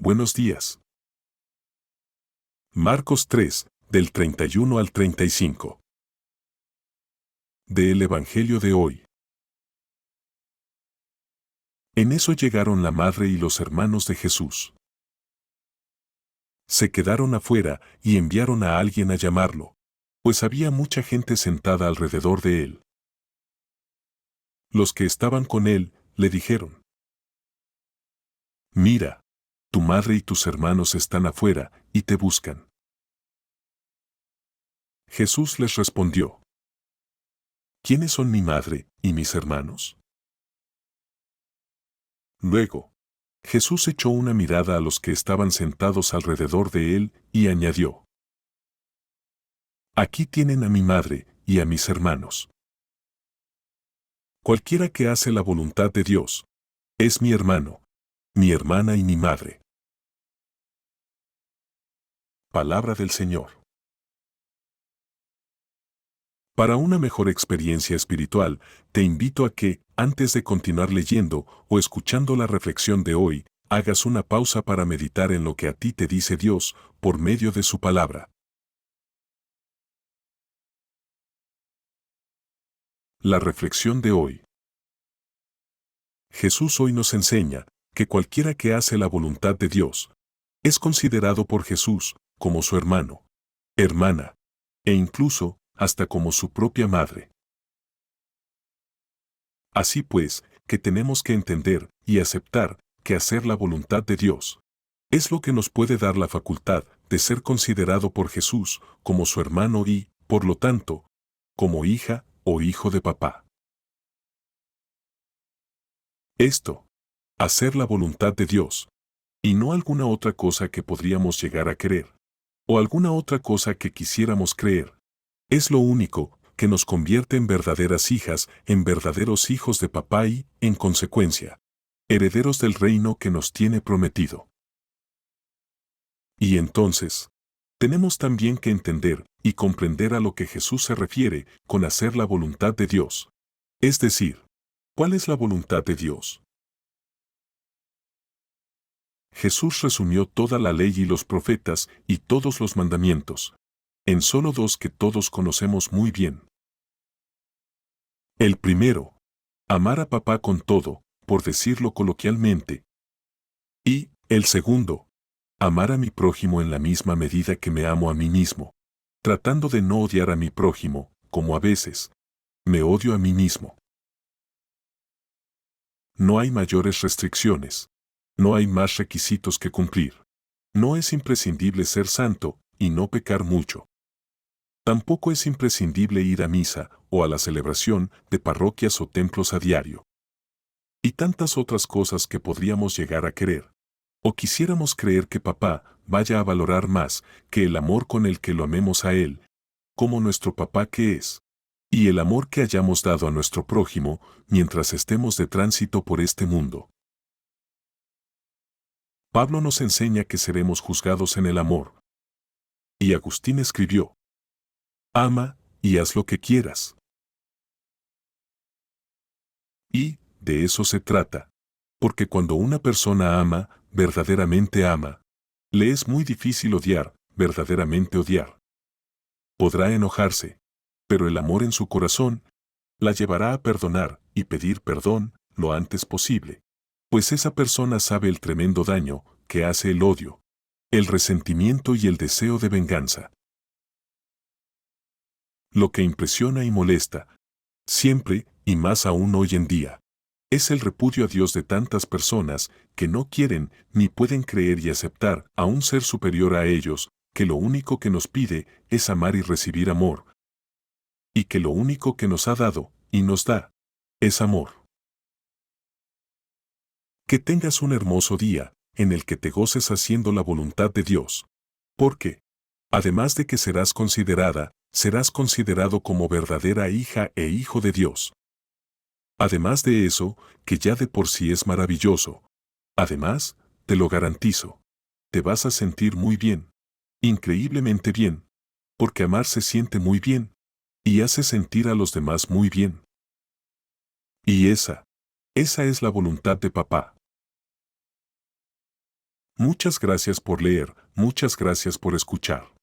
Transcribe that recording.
Buenos días. Marcos 3, del 31 al 35. Del Evangelio de hoy. En eso llegaron la madre y los hermanos de Jesús. Se quedaron afuera y enviaron a alguien a llamarlo, pues había mucha gente sentada alrededor de él. Los que estaban con él le dijeron: Mira, tu madre y tus hermanos están afuera y te buscan. Jesús les respondió: ¿Quiénes son mi madre y mis hermanos? Luego, Jesús echó una mirada a los que estaban sentados alrededor de él y añadió: Aquí tienen a mi madre y a mis hermanos. Cualquiera que hace la voluntad de Dios es mi hermano, mi hermana y mi madre. Palabra del Señor. Para una mejor experiencia espiritual, te invito a que, antes de continuar leyendo o escuchando la reflexión de hoy, hagas una pausa para meditar en lo que a ti te dice Dios por medio de su palabra. La reflexión de hoy. Jesús hoy nos enseña que cualquiera que hace la voluntad de Dios es considerado por Jesús como su hermano, hermana, e incluso hasta como su propia madre. Así pues, que tenemos que entender y aceptar que hacer la voluntad de Dios es lo que nos puede dar la facultad de ser considerado por Jesús como su hermano y, por lo tanto, como hija o hijo de papá. Esto, hacer la voluntad de Dios, y no alguna otra cosa que podríamos llegar a querer, o alguna otra cosa que quisiéramos creer, es lo único que nos convierte en verdaderas hijas, en verdaderos hijos de papá y, en consecuencia, herederos del reino que nos tiene prometido. Y entonces, tenemos también que entender y comprender a lo que Jesús se refiere con hacer la voluntad de Dios. Es decir, ¿cuál es la voluntad de Dios? Jesús resumió toda la ley y los profetas y todos los mandamientos en solo dos que todos conocemos muy bien. El primero, amar a papá con todo, por decirlo coloquialmente. Y, el segundo, amar a mi prójimo en la misma medida que me amo a mí mismo, tratando de no odiar a mi prójimo, como a veces me odio a mí mismo. No hay mayores restricciones. No hay más requisitos que cumplir. No es imprescindible ser santo y no pecar mucho. Tampoco es imprescindible ir a misa o a la celebración de parroquias o templos a diario. Y tantas otras cosas que podríamos llegar a querer. O quisiéramos creer que papá vaya a valorar más que el amor con el que lo amemos a él, como nuestro papá que es, y el amor que hayamos dado a nuestro prójimo mientras estemos de tránsito por este mundo. Pablo nos enseña que seremos juzgados en el amor. Y Agustín escribió: ama y haz lo que quieras. Y, de eso se trata. Porque cuando una persona ama, verdaderamente ama, le es muy difícil odiar, verdaderamente odiar. Podrá enojarse, pero el amor en su corazón la llevará a perdonar y pedir perdón lo antes posible. Pues esa persona sabe el tremendo daño que hace el odio, el resentimiento y el deseo de venganza. Lo que impresiona y molesta, siempre, y más aún hoy en día, es el repudio a Dios de tantas personas que no quieren ni pueden creer y aceptar a un ser superior a ellos, que lo único que nos pide es amar y recibir amor, y que lo único que nos ha dado y nos da es amor. Que tengas un hermoso día en el que te goces haciendo la voluntad de Dios, porque, además de que serás considerado como verdadera hija e hijo de Dios. Además de eso, que ya de por sí es maravilloso. Además, te lo garantizo, te vas a sentir muy bien, increíblemente bien, porque amar se siente muy bien, y hace sentir a los demás muy bien. Y esa es la voluntad de papá. Muchas gracias por leer, muchas gracias por escuchar.